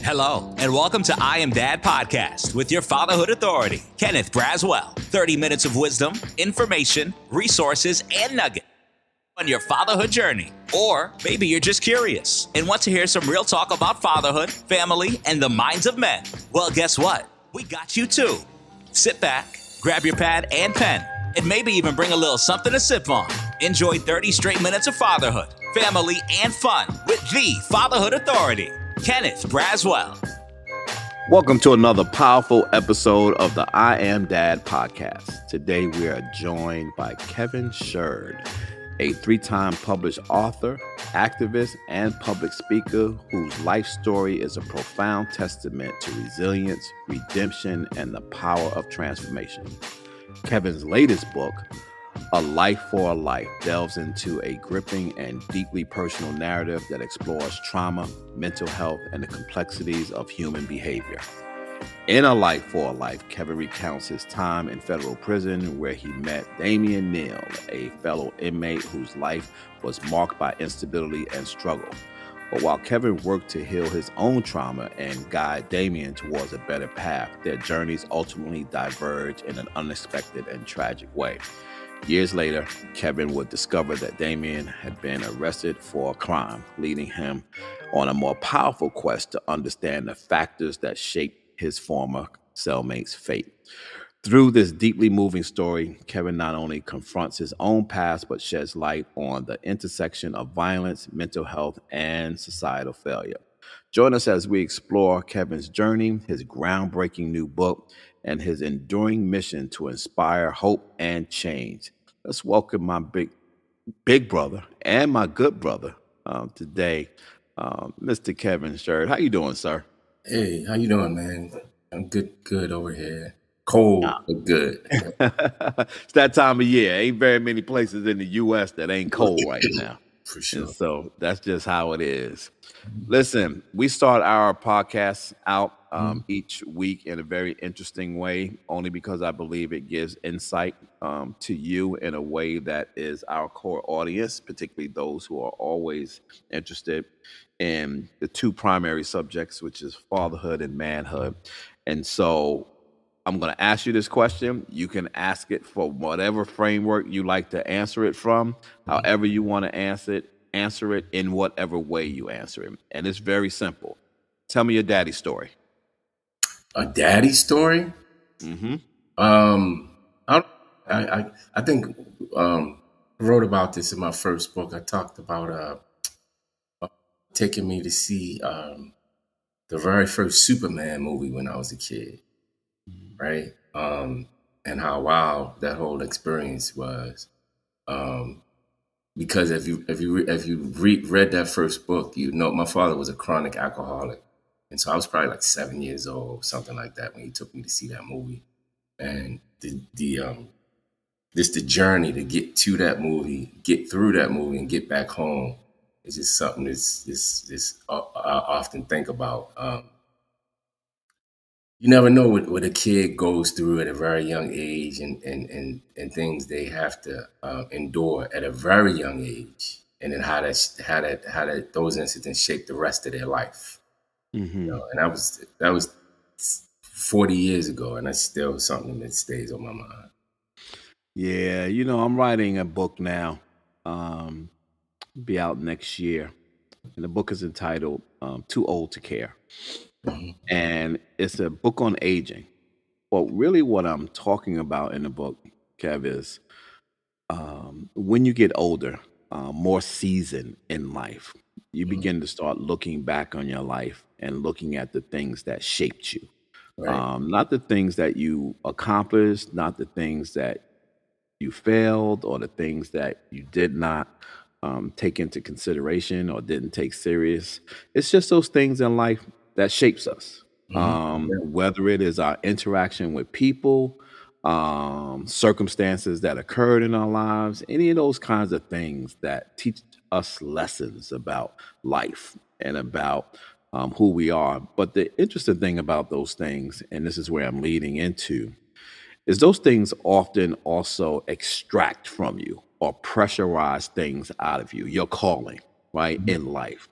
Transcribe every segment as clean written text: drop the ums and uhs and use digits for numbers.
Hello, and welcome to I Am Dad Podcast with your fatherhood authority, Kenneth Braswell. 30 minutes of wisdom, information, resources, and nuggets on your fatherhood journey. Or maybe you're just curious and want to hear some real talk about fatherhood, family, and the minds of men. Well, guess what? We got you too. Sit back, grab your pad and pen, and maybe even bring a little something to sip on. Enjoy 30 straight minutes of fatherhood, family, and fun with the Fatherhood Authority, Kenneth Braswell. Welcome to another powerful episode of the I Am Dad podcast. Today we are joined by Kevin Shird, a 3-time published author, activist, and public speaker whose life story is a profound testament to resilience, redemption, and the power of transformation. Kevin's latest book, A Life for a Life, delves into a gripping and deeply personal narrative that explores trauma, mental health, and the complexities of human behavior. In A Life for a Life, Kevin recounts his time in federal prison where he met Damion Neal, a fellow inmate whose life was marked by instability and struggle. But while Kevin worked to heal his own trauma and guide Damion towards a better path, their journeys ultimately diverged in an unexpected and tragic way. Years later, Kevin would discover that Damion had been arrested for a crime, leading him on a more powerful quest to understand the factors that shaped his former cellmate's fate. Through this deeply moving story, Kevin not only confronts his own past, but sheds light on the intersection of violence, mental health, and societal failure. Join us as we explore Kevin's journey, his groundbreaking new book, and his enduring mission to inspire hope and change. Let's welcome my big brother and my good brother today, Mr. Kevin Shird. How you doing, sir? Hey, how you doing, man? I'm good over here. Cold, but good. It's that time of year. Ain't very many places in the U.S. that ain't cold right now. For sure. And so that's just how it is. Listen, we start our podcast out each week in a very interesting way, only because I believe it gives insight to you in a way that is our core audience, particularly those who are always interested in the two primary subjects, which is fatherhood and manhood. And so I'm going to ask you this question. You can ask it for whatever framework you like to answer it from, however you want to answer it in whatever way you answer it. And it's very simple. Tell me your daddy story. A daddy story? Mm-hmm. I think I wrote about this in my first book. I talked about taking me to see the very first Superman movie when I was a kid, right? And how wild that whole experience was. Because if you read that first book, you know my father was a chronic alcoholic, and so I was probably like 7 years old, something like that, when he took me to see that movie. And the journey to get to that movie, get through that movie, and get back home is just something that's I often think about. You never know what a kid goes through at a very young age and things they have to endure at a very young age, and then how those incidents shape the rest of their life. Mm-hmm. You know, and that was 40 years ago, and that's still something that stays on my mind. Yeah, I'm writing a book now, be out next year, and the book is entitled Too Old to Care. Mm-hmm. And it's a book on aging. But really what I'm talking about in the book, Kev, is when you get older, more seasoned in life, you begin to start looking back on your life and looking at the things that shaped you. Right. Not the things that you accomplished, not the things that you failed, or the things that you did not take into consideration or didn't take serious. It's just those things in life that shapes us, whether it is our interaction with people, circumstances that occurred in our lives, any of those kinds of things that teach us lessons about life and about who we are. But the interesting thing about those things, and this is where I'm leading into, is those things often also extract from you or pressurize things out of you, your calling, right, in life.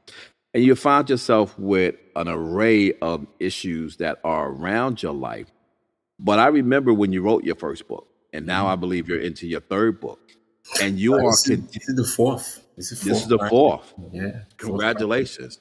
And you find yourself with an array of issues that are around your life. But I remember when you wrote your first book, and now I believe you're into your third book, and you are This is the fourth. This is this is fourth. the fourth. Yeah. Congratulations.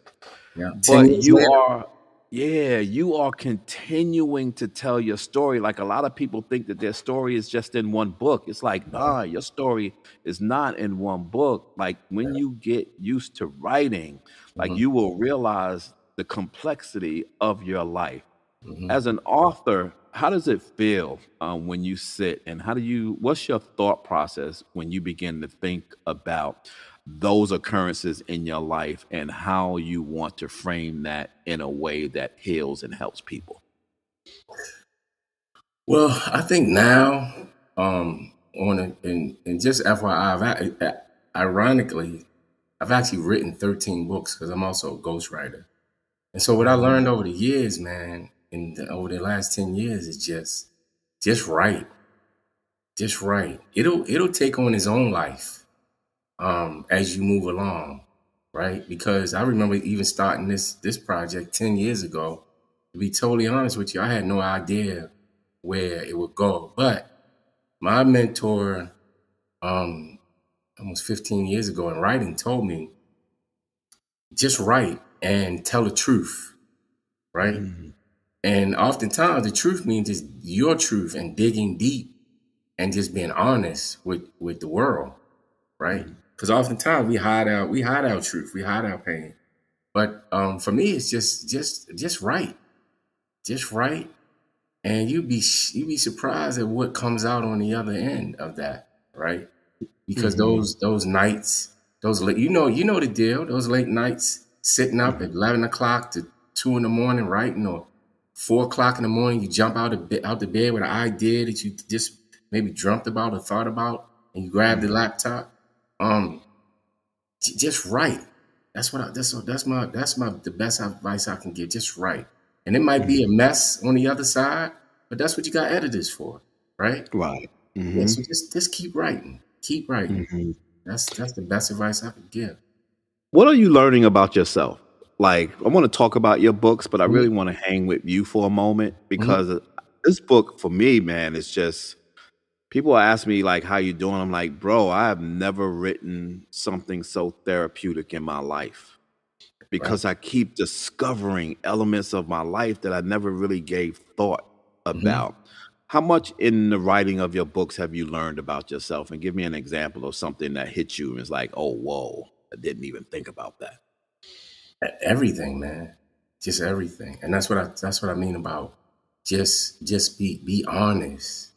Yeah. 10 But years later. you are continuing to tell your story. Like a lot of people think that their story is just in one book. It's like, nah, your story is not in one book. Like when you get used to writing, like Mhm, you will realize the complexity of your life. mhm. As an author, how does it feel when you sit and what's your thought process when you begin to think about those occurrences in your life and how you want to frame that in a way that heals and helps people? Well, I think now, and just FYI, ironically, I've actually written 13 books because I'm also a ghostwriter. And so what I learned over the years, man, over the last 10 years is just write, just write. It'll take on its own life as you move along, right? Because I remember even starting this project 10 years ago. To be totally honest with you, I had no idea where it would go. But my mentor, um, almost 15 years ago in writing, told me just write and tell the truth, right? Mhm. And oftentimes the truth means just your truth and digging deep and just being honest with the world, right? Mhm. Because oftentimes we hide our truth, we hide our pain. But for me, it's just write, just write, and you'd be surprised at what comes out on the other end of that, right? Because Mhm. those nights, you know the deal. Those late nights, sitting up at Mhm. 11 o'clock to 2 in the morning writing, or 4 o'clock in the morning, you jump out the bed with an idea that you just maybe dreamt about or thought about, and you grab the Mhm. laptop. Um, just write. That's my the best advice I can give. Just write, and it might be a Mhm. mess on the other side, but that's what you got editors for, right? Right. Yeah. Mhm. So just keep writing. Keep writing. Mhm. That's the best advice I could give. What are you learning about yourself? Like, I want to talk about your books, but I Mhm, really want to hang with you for a moment mhm, because this book for me, man, is just people ask me like how you doing. I'm like, bro, I have never written something so therapeutic in my life right. because I keep discovering elements of my life that I never really gave thought Mhm. about. How much in the writing of your books have you learned about yourself? And give me an example of something that hit you and it's like, oh, whoa, I didn't even think about that. Everything, man. Just everything. And that's what I mean about just be honest.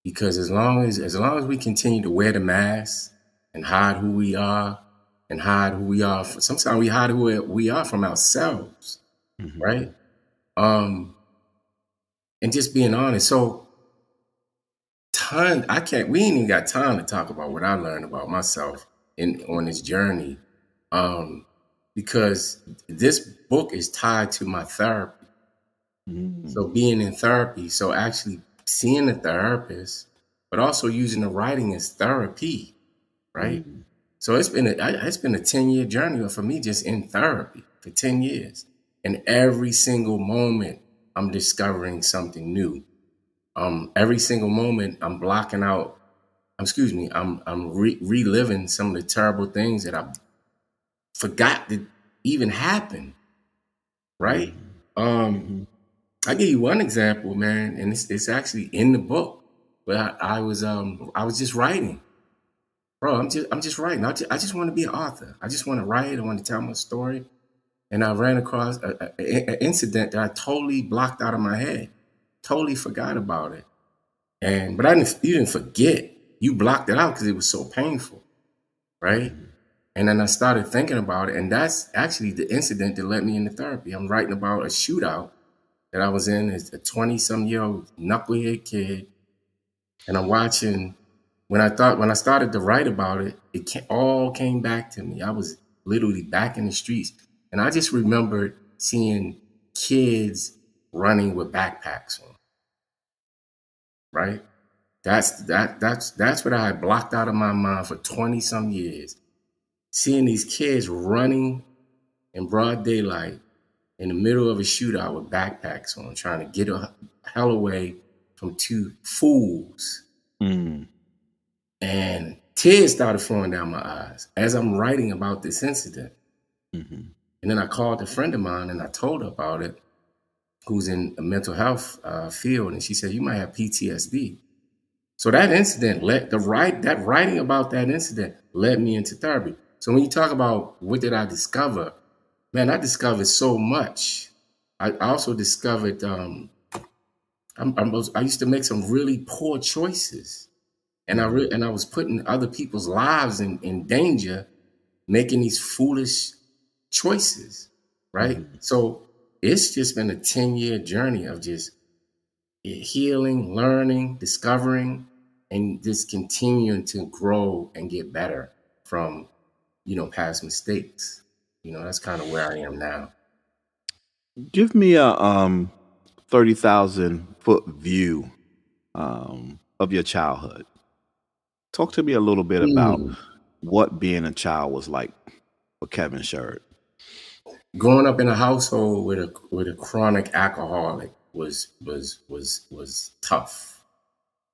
Because as long as we continue to wear the mask and hide who we are and hide who we are, sometimes we hide who we are from ourselves, right? Mhm. Um, and just being honest. So we ain't even got time to talk about what I learned about myself on this journey. Um, because this book is tied to my therapy. So Mm. being in therapy, so actually seeing a therapist, but also using the writing as therapy, right? Mm. So it's been a 10-year journey for me just in therapy for 10 years. And every single moment I'm discovering something new. Every single moment I'm blocking out, I'm reliving some of the terrible things that I forgot that even happened, right? Mhm. Um, Mhm. I give you one example, man, and it's actually in the book. But I was just writing, bro. I'm just writing. I just want to be an author. I just want to write. I want to tell my story. And I ran across an incident that I totally blocked out of my head, totally forgot about it. But you didn't forget. You blocked it out because it was so painful, right? Mhm. And then I started thinking about it, and that's actually the incident that led me into therapy. I'm writing about a shootout that I was in as a 20-some-year-old knucklehead kid. And I'm watching, when I started to write about it, all came back to me. I was literally back in the streets. And I just remembered seeing kids running with backpacks on, right? That's what I had blocked out of my mind for 20 some years. Seeing these kids running in broad daylight in the middle of a shootout with backpacks on, trying to get a hell away from two fools. Mm. And tears started flowing down my eyes as I'm writing about this incident. Mm-hmm. And then I called a friend of mine and I told her about it, who's in the mental health field. And she said, you might have PTSD. So that incident that writing about that incident led me into therapy. So when you talk about what did I discover, man, I discovered so much. I also discovered I used to make some really poor choices, and I was putting other people's lives in danger, making these foolish choices, right? Mm-hmm. So it's just been a 10-year journey of just healing, learning, discovering, and just continuing to grow and get better from, past mistakes. That's kind of where I am now. Give me a 30,000-foot view of your childhood. Talk to me a little bit about what being a child was like for Kevin Shird. Growing up in a household with a chronic alcoholic was tough.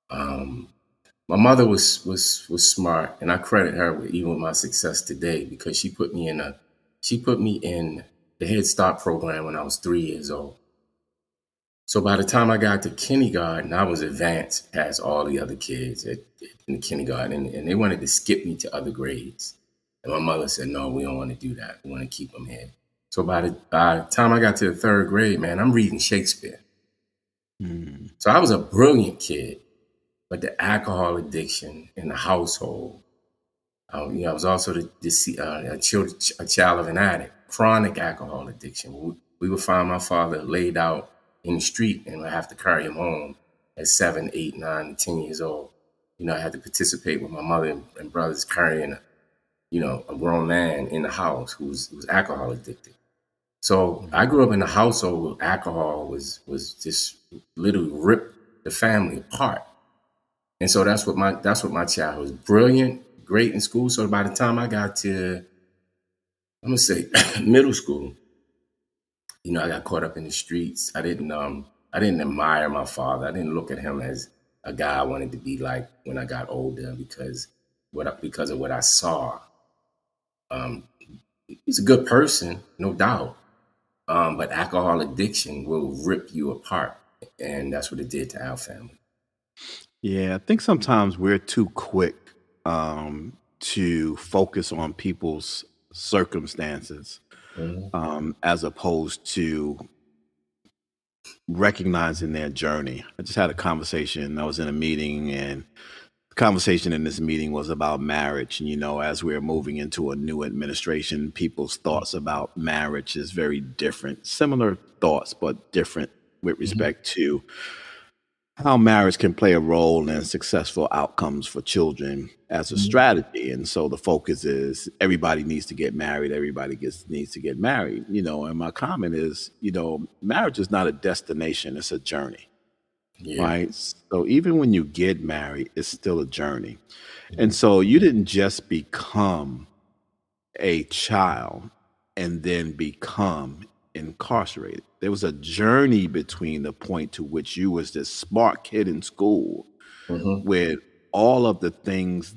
My mother was smart, and I credit her with even my success today, because she put me in the Head Start program when I was 3 years old. So by the time I got to kindergarten, I was advanced past all the other kids in the kindergarten, and they wanted to skip me to other grades. And my mother said, no, we don't want to do that. We want to keep them here. So by the time I got to the 3rd grade, man, I'm reading Shakespeare. Mm. So I was a brilliant kid, but the alcohol addiction in the household, I was also a child of an addict, chronic alcohol addiction. We would find my father laid out in the street, and I have to carry him home at 7, 8, 9, and 10 years old. I had to participate with my mother and brothers carrying a grown man in the house who was alcohol addicted. So I grew up in a household where alcohol was just literally ripped the family apart. And so that's what my childhood was. Brilliant, great in school. So by the time I got to, I'm gonna say middle school, I got caught up in the streets. I didn't admire my father. I didn't look at him as a guy I wanted to be like when I got older, because of what I saw. He's a good person, no doubt. But alcohol addiction will rip you apart. And that's what it did to our family. Yeah, I think sometimes we're too quick to focus on people's circumstances, as opposed to recognizing their journey. I just had a conversation. I was in a meeting, and the conversation in this meeting was about marriage. And, as we're moving into a new administration, people's thoughts about marriage is very different. Similar thoughts, but different with respect to how marriage can play a role in successful outcomes for children as a strategy. And so the focus is everybody needs to get married. Everybody needs to get married, and my comment is, marriage is not a destination. It's a journey. Yeah. Right. So even when you get married, it's still a journey. And so you didn't just become a child and then become incarcerated. There was a journey between the point to which you was this smart kid in school with all of the things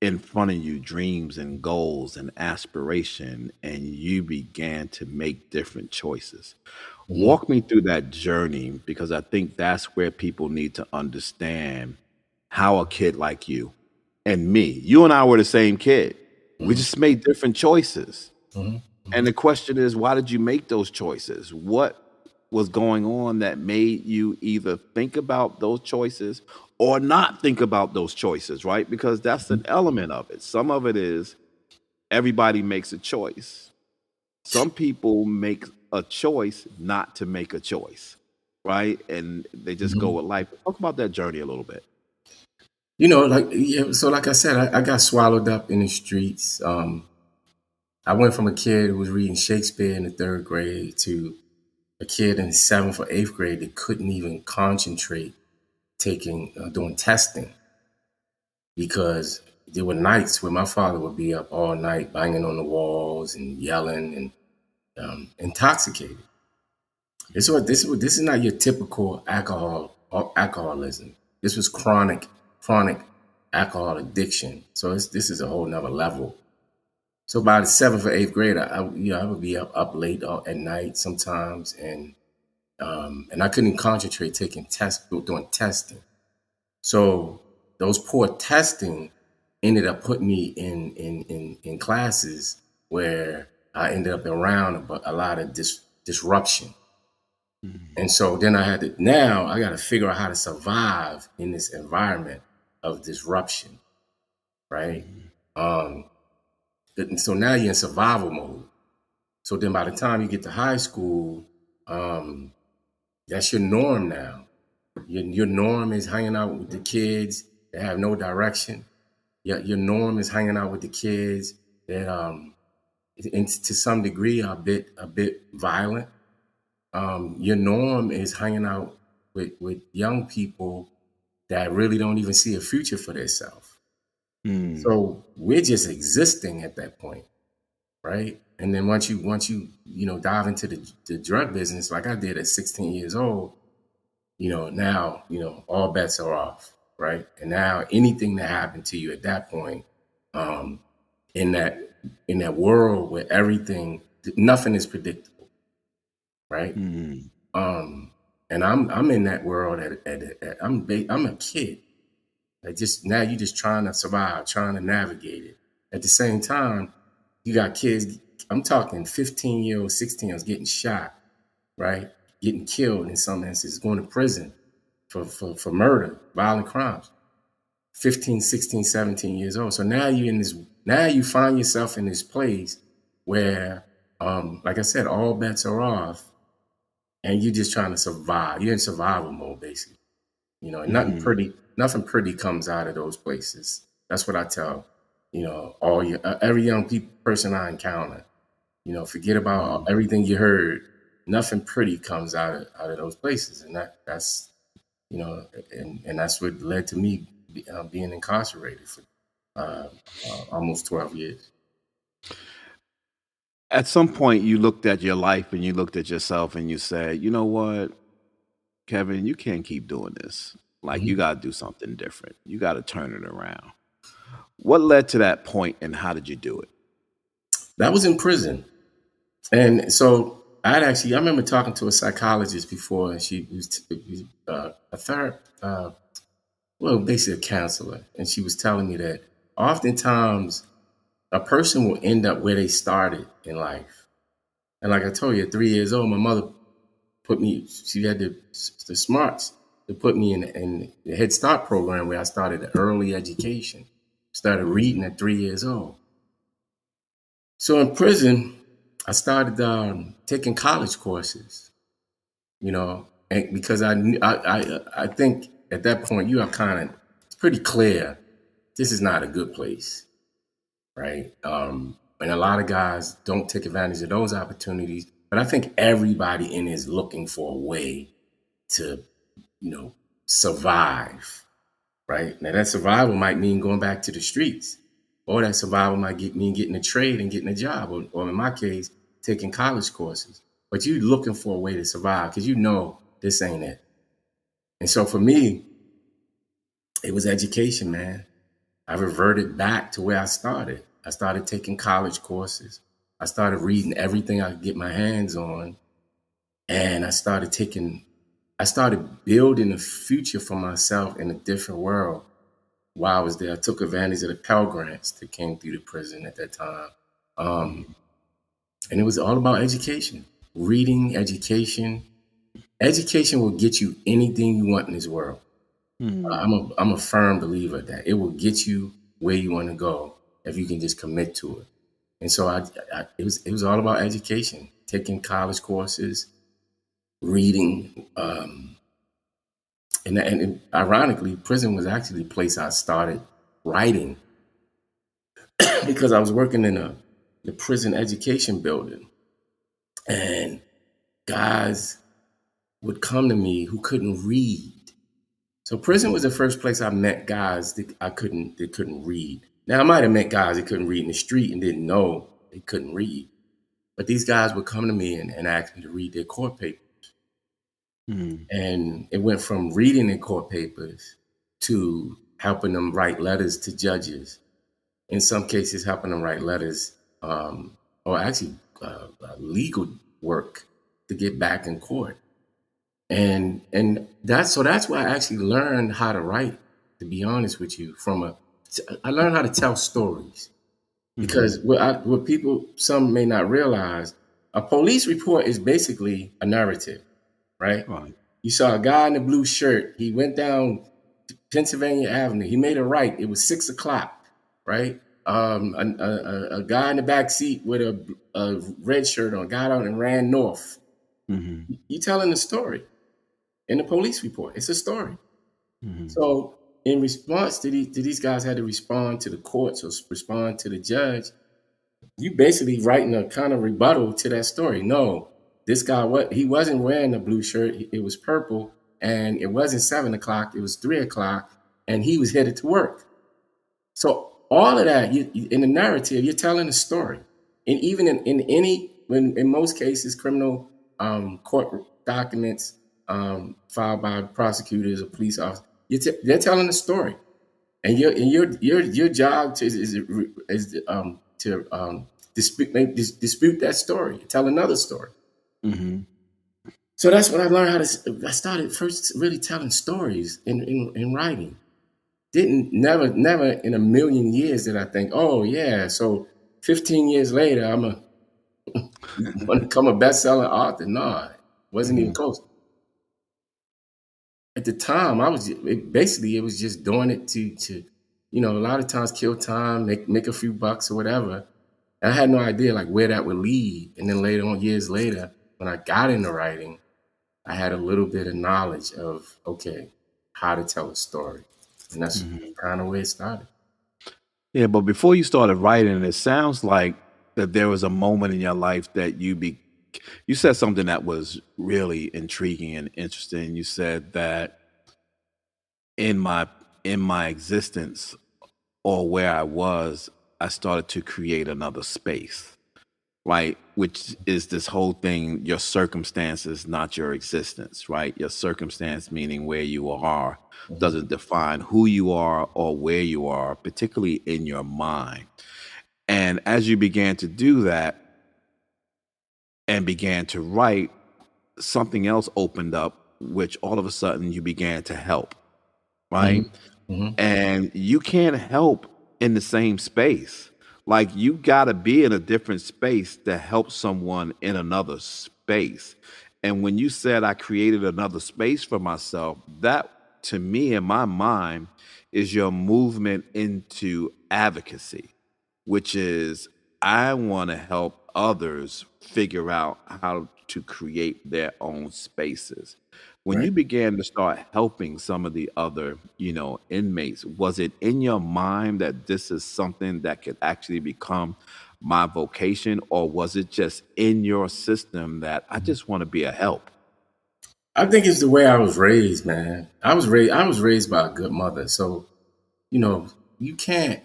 in front of you, dreams and goals and aspiration, and you began to make different choices. Walk me through that journey, because I think that's where people need to understand how a kid like you and me, you and I were the same kid. We just made different choices. And the question is, why did you make those choices? What was going on that made you either think about those choices or not think about those choices, right? Because that's an element of it. Some of it is everybody makes a choice. Some people make a choice not to make a choice, right? And they just go with life. Talk about that journey a little bit. So like I said, I got swallowed up in the streets. I went from a kid who was reading Shakespeare in the 3rd grade to a kid in the 7th or 8th grade that couldn't even concentrate doing testing, because there were nights where my father would be up all night banging on the walls and yelling, and intoxicated. This is not your typical alcoholism. This was chronic alcohol addiction. So this is a whole nother level. So by the 7th or 8th grade, I would be up late at night sometimes, and I couldn't concentrate doing testing. So those poor testing ended up putting me in classes where I ended up around a lot of disruption. And so then I got to figure out how to survive in this environment of disruption, right? And so now you're in survival mode. So then by the time you get to high school, that's your norm now. Your norm is hanging out with the kids that have no direction. Your norm is hanging out with the kids that, to some degree, are a bit violent. Your norm is hanging out with young people that really don't even see a future for themselves. So we're just existing at that point, right? And then once you dive into the drug business, like I did at 16 years old, now all bets are off, right? And now anything that happened to you at that point, in that world where nothing is predictable, right? And I'm in that world I'm a kid. Now you're just trying to survive, trying to navigate it. At the same time, you got kids, I'm talking 15-year-olds, 16-year-olds getting shot, right? Getting killed in some instances, going to prison for murder, violent crimes. 15, 16, 17 years old. So now you find yourself in this place where, like I said, all bets are off and you're just trying to survive. You're in survival mode, basically. And nothing pretty comes out of those places. That's what I tell, every young person I encounter, forget about everything you heard. Nothing pretty comes out of those places. And that's and that's what led to me being incarcerated for almost 12 years. At some point, you looked at your life and you looked at yourself and you said, you know what, Kevin, you can't keep doing this. Like, you got to do something different. You got to turn it around. What led to that point and how did you do it? That was in prison. And so I remember talking to a psychologist before, and she was basically a counselor. And she was telling me that oftentimes a person will end up where they started in life. And like I told you, at 3 years old, my mother she had the smarts to put me in the Head Start program where I started early education. Started reading at 3 years old. So in prison, I started taking college courses, and because I think at that point it's pretty clear this is not a good place, right? And a lot of guys don't take advantage of those opportunities, but I think everybody in is looking for a way to, survive, right? Now that survival might mean going back to the streets, or that survival might mean getting a trade and getting a job, or in my case, taking college courses. But you're looking for a way to survive because this ain't it. And so for me, it was education, man. I reverted back to where I started. I started taking college courses. I started reading everything I could get my hands on. And I started building a future for myself in a different world while I was there. I took advantage of the Pell Grants that came through the prison at that time. And it was all about education, reading, education. Education will get you anything you want in this world. I'm a firm believer that it will get you where you want to go if you can just commit to it. And so it was all about education, taking college courses, reading. And ironically, prison was actually the place I started writing because I was working in the prison education building, and guys would come to me who couldn't read. So prison was the first place I met guys that couldn't read. Now I might have met guys that couldn't read in the street and didn't know they couldn't read, But these guys would come to me and ask me to read their court papers. And it went from reading their court papers to helping them write letters to judges. In some cases, helping them write letters, or actually legal work to get back in court. And that's why I actually learned how to write, to be honest with you. I learned how to tell stories. Because what people, some may not realize, a police report is basically a narrative, right? You saw a guy in a blue shirt. He went down Pennsylvania Avenue. He made a right. It was 6 o'clock, right? A guy in the back seat with a red shirt on got out and ran north. You telling the story in the police report. It's a story. So in response to these guys had to respond to the courts or respond to the judge, you basically writing a kind of rebuttal to that story. No, this guy, he wasn't wearing a blue shirt. It was purple, and it wasn't 7 o'clock. It was 3 o'clock, and he was headed to work. So all of that, in the narrative, you're telling a story. And even in most cases, criminal court documents filed by prosecutors or police officers, they're telling a story, and your job is to dispute that story, tell another story. So that's what I learned I started first really telling stories in writing. Never in a million years did I think, oh yeah, so 15 years later I'm gonna become a best-selling author. No, it wasn't even close. At the time, it was just doing it to a lot of times kill time, make a few bucks or whatever. And I had no idea like where that would lead. And then later on, years later, when I got into writing, I had a little bit of knowledge of, okay, how to tell a story. And that's kind of where it started. Yeah, but before you started writing, it sounds like that there was a moment in your life that you said something that was really intriguing and interesting. You said that in my existence, or where I was, I started to create another space, right? Which is this whole thing, your circumstances, not your existence, right? Your circumstance, meaning where you are, doesn't define who you are or where you are, particularly in your mind. And as you began to do that and began to write, something else opened up, which all of a sudden you began to help, right? And you can't help in the same space. Like, you got to be in a different space to help someone in another space. And when you said I created another space for myself, that to me in my mind is your movement into advocacy, which is I want to help others figure out how to create their own spaces. When you began to start helping some of the other, inmates, was it in your mind that this is something that could actually become my vocation, or was it just in your system that I just want to be a help? I think it's the way I was raised, man. I was raised by a good mother. So, you can't,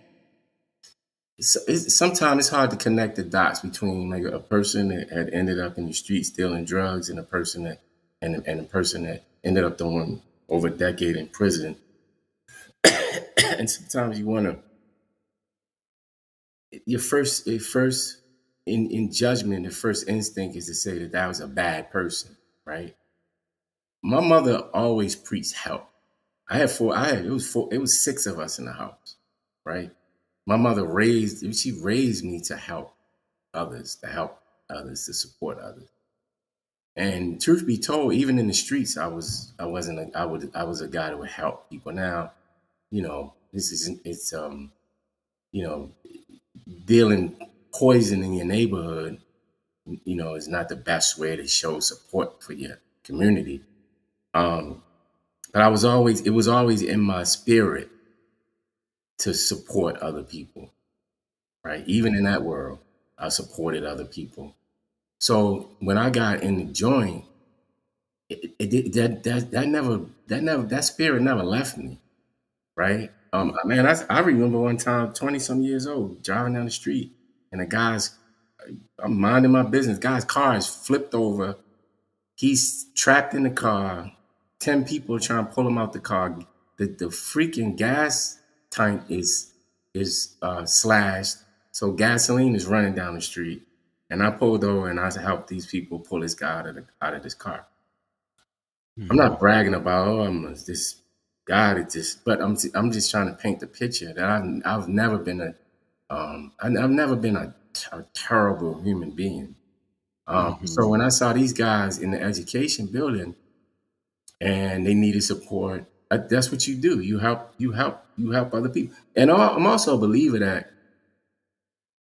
sometimes it's hard to connect the dots between like a person that had ended up in the street stealing drugs and a person that ended up doing over a decade in prison. And sometimes you want to, your first in judgment, the first instinct is to say that was a bad person, right? My mother always preached help. It was 6 of us in the house, right? My mother raised me to help others, to support others. And truth be told, even in the streets, I was a guy that would help people. Now, dealing poison in your neighborhood, is not the best way to show support for your community. But it was always in my spirit to support other people, right? Even in that world, I supported other people. So when I got in the joint, that spirit never left me, right? I remember one time, 20 some years old, driving down the street, and a guy's I'm minding my business. Guy's car is flipped over. He's trapped in the car. 10 people trying to pull him out the car. The freaking gas tank is slashed. So gasoline is running down the street. And I pulled over and I helped these people pull this guy out of this car. I'm not bragging about, I'm this guy that just, but I'm just trying to paint the picture that I've never been a terrible human being. So when I saw these guys in the education building and they needed support, that's what you do. You help other people. And I'm also a believer that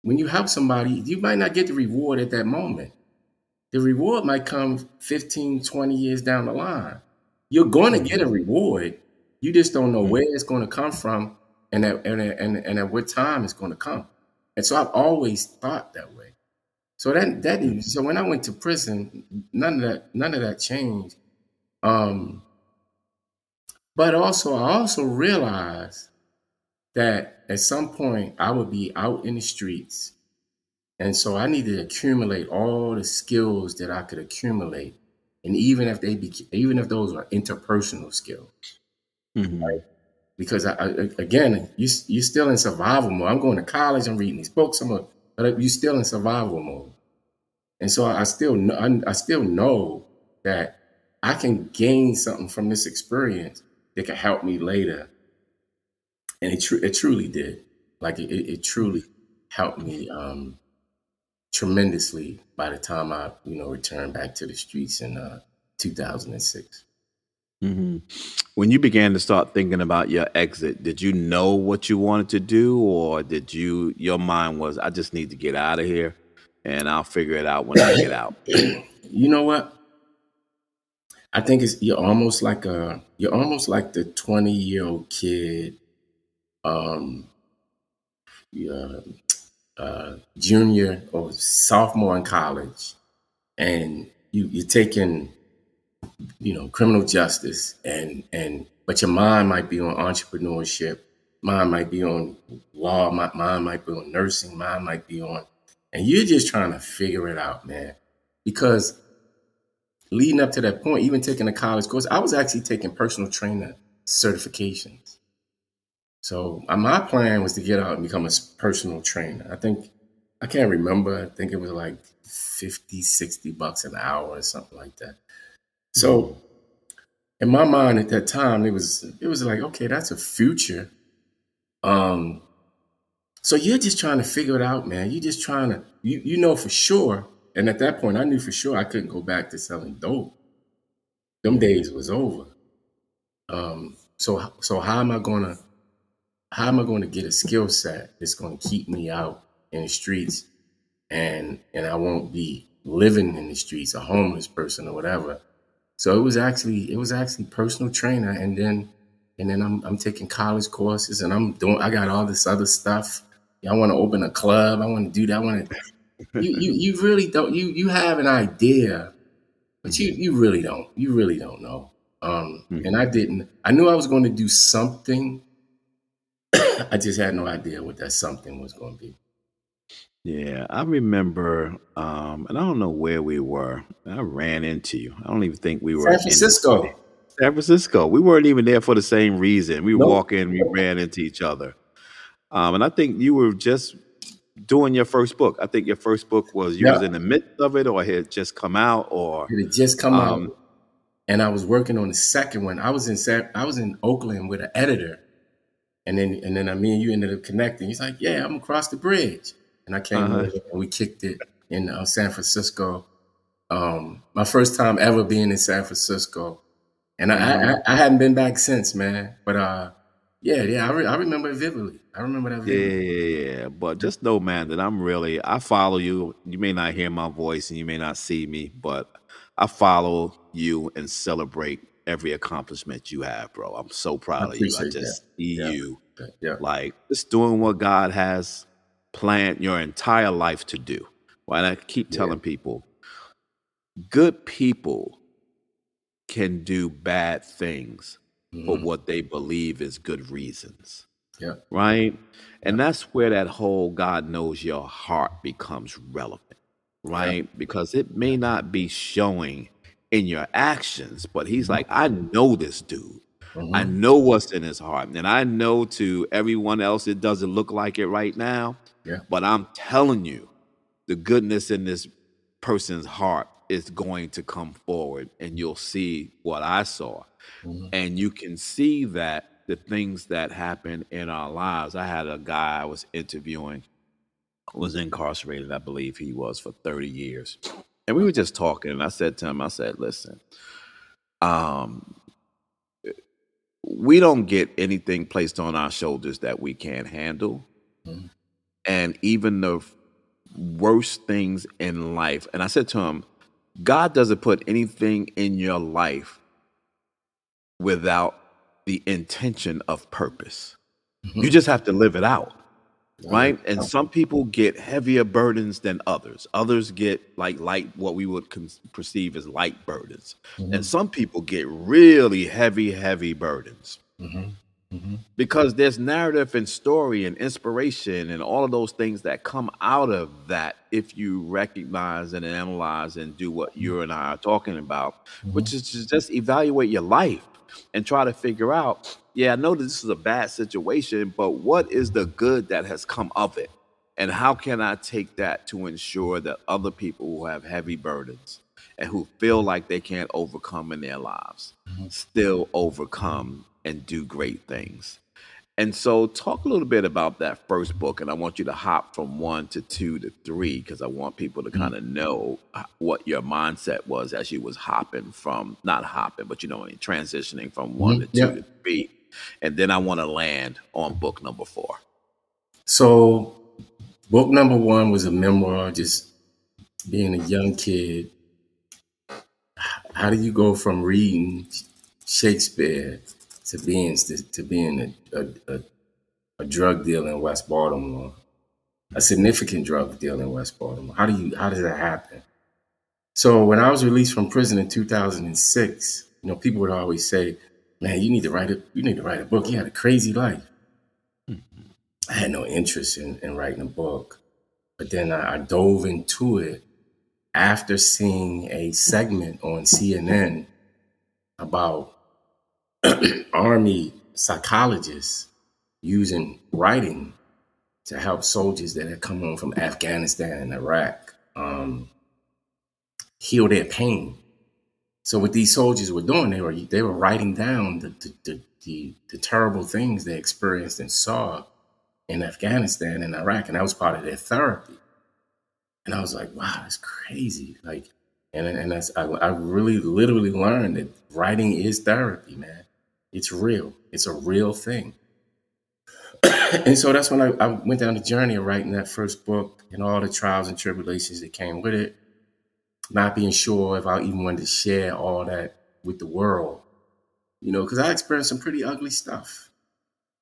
when you help somebody, you might not get the reward at that moment. The reward might come 15, 20 years down the line. You're going to get a reward. You just don't know where it's going to come from and at what time it's going to come. And so I've always thought that way. So so when I went to prison, none of that changed. But I also realized that at some point I would be out in the streets. And so I needed to accumulate all the skills that I could accumulate. And even if those are interpersonal skills, right? Because again, you're still in survival mode. I'm going to college, I'm reading these books, but you're still in survival mode. And so I still know that I can gain something from this experience that can help me later. And it truly did. Like it truly helped me tremendously by the time I, returned back to the streets in 2006. When you began to start thinking about your exit, did you know what you wanted to do, or your mind was, I just need to get out of here and I'll figure it out when I get out? You know what? I think you're almost like the 20-year-old kid, junior or sophomore in college, and you're taking, criminal justice, but your mind might be on entrepreneurship, mind might be on law, mind might be on nursing, mind might be on, and you're just trying to figure it out, man. Because leading up to that point, even taking a college course, I was actually taking personal trainer certifications. So my plan was to get out and become a personal trainer. I can't remember. I think it was like $50, $60 an hour or something like that. So in my mind at that time, it was like, okay, that's a future. So you're just trying to figure it out, man. You're just trying to, you know for sure. And at that point, I knew for sure I couldn't go back to selling dope. Them days was over. So how am I gonna get a skill set that's gonna keep me out in the streets, and I won't be living in the streets, a homeless person or whatever. So it was actually personal trainer, and then I'm taking college courses, and I got all this other stuff. I want to open a club. I want to do that. I want to. You really don't. You have an idea, but you really don't. You really don't know. And I didn't. I knew I was going to do something. I just had no idea what that something was going to be. Yeah, I remember, and I don't know where we were. I ran into you. I don't even think we were San Francisco. San Francisco. We weren't even there for the same reason. We were walking, we ran into each other. And I think you were just doing your first book. I think your first book was was in the midst of it, or it had just come out, or it had just come out. And I was working on the second one. I was in Oakland with an editor, and then me and you ended up connecting. He's like, "Yeah, I'm across the bridge," and I came over and we kicked it in San Francisco. My first time ever being in San Francisco, and I hadn't been back since, man. But I remember it vividly. I remember that vividly. Yeah. But just know, man, that I follow you. You may not hear my voice and you may not see me, but I follow you and celebrate every accomplishment you have, bro. I'm so proud of you. I just see you like just doing what God has planned your entire life to do. Well, and I keep telling people, good people can do bad things for what they believe is good reasons. Yeah. right? Yeah. And that's where that whole God knows your heart becomes relevant, Yeah. right? Because it may not be showing in your actions, but he's Mhm. like, I know this dude. I Mhm. know what's in his heart. And I know to everyone else, it doesn't look like it right now. Yeah. But I'm telling you, the goodness in this person's heart is going to come forward, and you'll see what I saw. Mhm. And you can see that the things that happen in our lives. I had a guy I was interviewing, was incarcerated, I believe he was, for 30 years. And we were just talking, and I said to him, I said, listen, um, we don't get anything placed on our shoulders that we can't handle. Mhm. And even the worst things in life. And I said to him, God doesn't put anything in your life without the intention of purpose. You Mhm. just have to live it out, Yeah. right? And some people get heavier burdens than others. Others get like light, what we would perceive as light burdens. And Mhm. some people get really heavy, heavy burdens. Mhm. Mhm. Because there's narrative and story and inspiration and all of those things that come out of that if you recognize and analyze and do what you and I are talking about, Mhm. which is to just evaluate your life and try to figure out, yeah, I know that this is a bad situation, but what is the good that has come of it? And how can I take that to ensure that other people who have heavy burdens and who feel like they can't overcome in their lives Mhm. still overcome and do great things? And so, talk a little bit about that first book, and I want you to hop from 1 to 2 to 3 because I want people to Mhm. kind of know what your mindset was as you was hopping from, not hopping, but transitioning from 1 to Mhm. 2 Yeah. to 3, and then I want to land on book number 4. So, book number one was a memoir, just being a young kid. How do you go from reading Shakespeare to being a drug dealer in West Baltimore, a significant drug dealer in West Baltimore? How does that happen? So when I was released from prison in 2006, people would always say, "Man, you need to write a book. You had a crazy life." I had no interest in writing a book, but then I dove into it after seeing a segment on CNN about Army psychologists using writing to help soldiers that had come home from Afghanistan and Iraq heal their pain. So what these soldiers were doing, they were writing down the terrible things they experienced and saw in Afghanistan and Iraq, and that was part of their therapy. And I was like, wow, that's crazy. Like, and I really literally learned that writing is therapy, man. It's real. It's a real thing. And so that's when I went down the journey of writing that first book and all the trials and tribulations that came with it, not being sure if I even wanted to share all that with the world, because I experienced some pretty ugly stuff,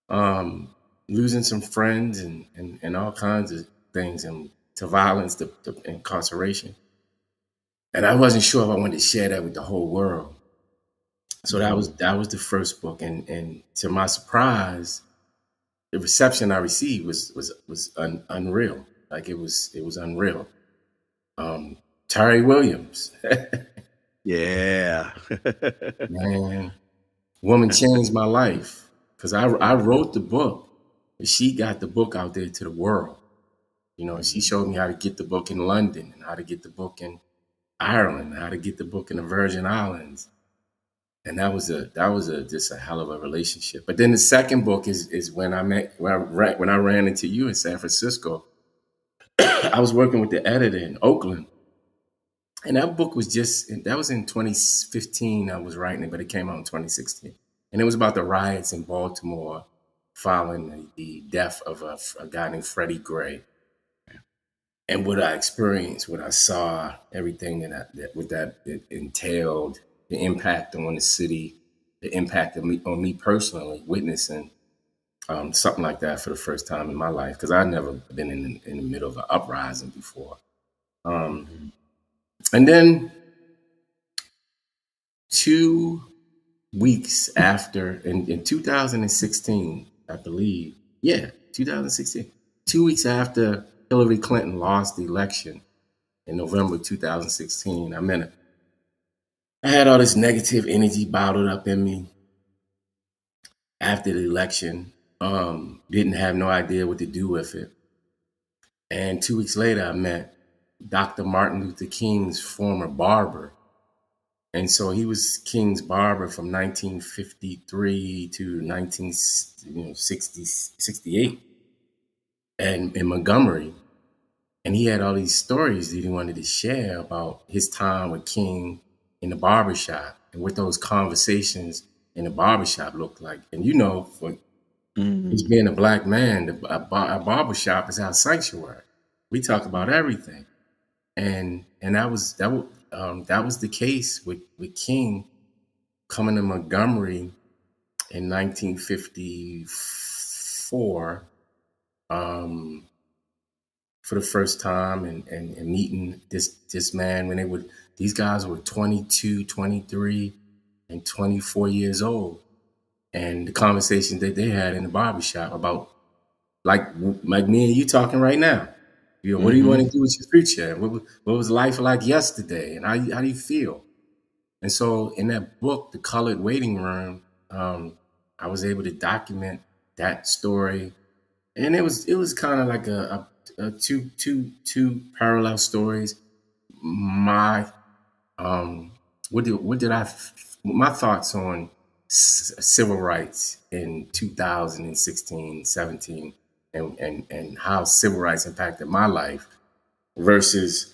um, losing some friends and all kinds of things, and to violence, to incarceration. And I wasn't sure if I wanted to share that with the whole world. So that Mhm. was that was the first book, and to my surprise, the reception I received was unreal. Like it was unreal. Um, Terry Williams, Yeah. man, woman changed my life because I wrote the book, but she got the book out there to the world. She Mhm. showed me how to get the book in London and how to get the book in Ireland, how to get the book in the Virgin Islands. And that was just a hell of a relationship. But then the second book is when I ran into you in San Francisco. I was working with the editor in Oakland, and that was in 2015. I was writing it, but it came out in 2016, and it was about the riots in Baltimore following the death of a guy named Freddie Gray, and what I experienced, what I saw, everything that it entailed, the impact on the city, the impact on me personally, witnessing something like that for the first time in my life, because I'd never been in the middle of an uprising before. Um, Mhm. and then 2 weeks after, in 2016, I believe, Yeah, 2016. 2 weeks after Hillary Clinton lost the election in November 2016, I had all this negative energy bottled up in me after the election. Didn't have no idea what to do with it. And 2 weeks later, I met Dr. Martin Luther King's former barber. And so he was King's barber from 1953 to 1968 and in Montgomery. And he had all these stories that he wanted to share about his time with King in the barbershop and what those conversations in the barbershop looked like. And for just being a Black man, a barbershop is our sanctuary. We talk about everything. And that was the case with King coming to Montgomery in 1954 for the first time and meeting this man when these guys were 22, 23, and 24 years old. And the conversations that they had in the barbershop about like me and you talking right now. What do you want to do with your future? What was life like yesterday? And how do you feel? And so in that book, The Colored Waiting Room, I was able to document that story. And it was kind of like a two parallel stories. My my thoughts on civil rights in 2016, 17, and how civil rights impacted my life versus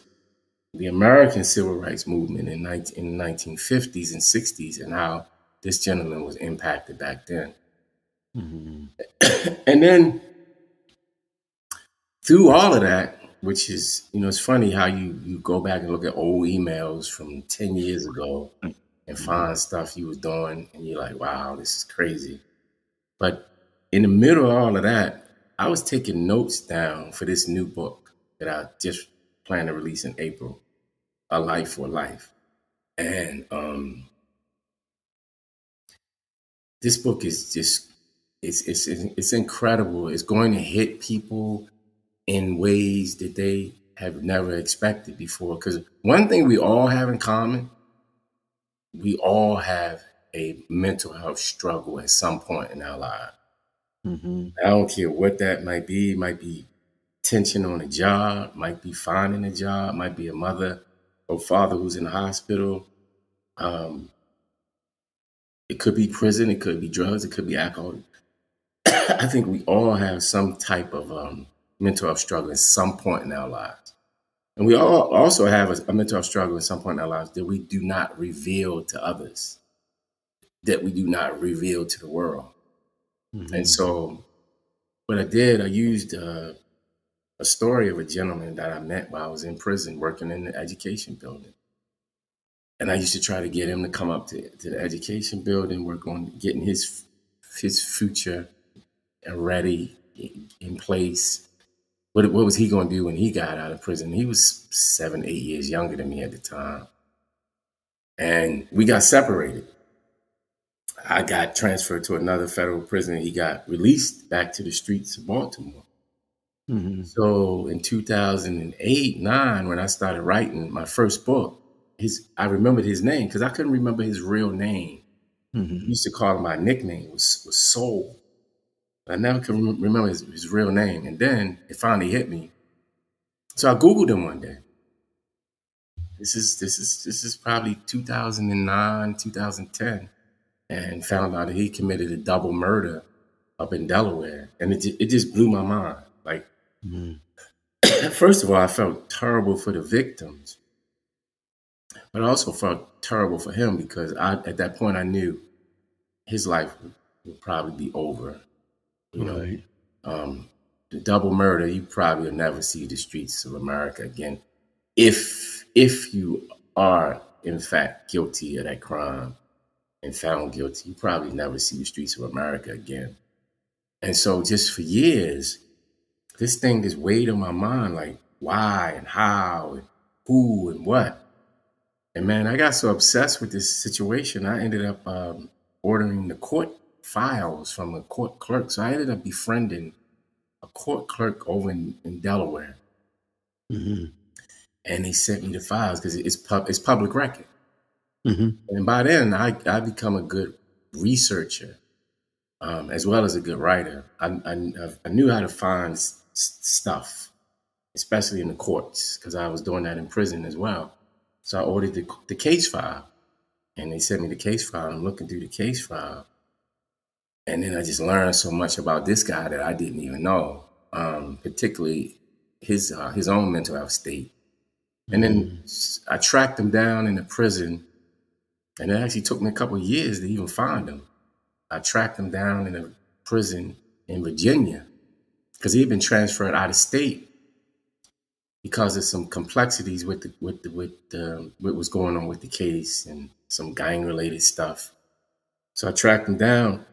the American civil rights movement in the 1950s and 60s and how this gentleman was impacted back then. And then through all of that, which is, it's funny how you go back and look at old emails from 10 years ago and find stuff you was doing and you're like, wow, this is crazy. But in the middle of all of that, I was taking notes down for this new book that I just plan to release in April, A Life for Life. And this book is just, it's incredible. It's going to hit people in ways that they have never expected before. Because one thing we all have in common, we all have a mental health struggle at some point in our lives. I don't care what that might be. It might be tension on a job, might be finding a job, might be a mother or father who's in the hospital. It could be prison, it could be drugs, it could be alcohol. I think we all have some type of mental health struggle at some point in our lives. And we all also have a mental health struggle at some point in our lives that we do not reveal to others, that we do not reveal to the world. And so what I did, I used a story of a gentleman that I met while I was in prison working in the education building. And I used to try to get him to come up to the education building, work on getting his future ready, in place. What was he going to do when he got out of prison? He was 7, 8 years younger than me at the time. And we got separated. I got transferred to another federal prison. He got released back to the streets of Baltimore. So in 2008, 9, when I started writing my first book, I remembered his name because I couldn't remember his real name. I used to call him, my nickname was Soul. I never could remember his real name. And then it finally hit me. So I Googled him one day. This is probably 2009, 2010, and found out that he committed a double murder up in Delaware. And it just blew my mind. Like, first of all, I felt terrible for the victims, but I also felt terrible for him because at that point I knew his life would probably be over. You know, the double murder, you probably will never see the streets of America again. If you are in fact guilty of that crime and found guilty, you probably never see the streets of America again. And so just for years, this thing just weighed on my mind, like why and how and who and what. And man, I got so obsessed with this situation, I ended up ordering the court files from a court clerk. So I ended up befriending court clerk over in Delaware, Mm-hmm. and they sent me the files because it's public record. Mm-hmm. And by then, I become a good researcher, as well as a good writer. I knew how to find stuff, especially in the courts, because I was doing that in prison as well. So I ordered the case file, and they sent me the case file. I'm looking through the case file, and then I just learned so much about this guy that I didn't even know, particularly his own mental health state. And then I tracked him down in the prison, and it actually took me a couple of years to even find him. I tracked him down in a prison in Virginia because he had been transferred out of state because of some complexities with what was going on with the case and some gang related stuff. So I tracked him down,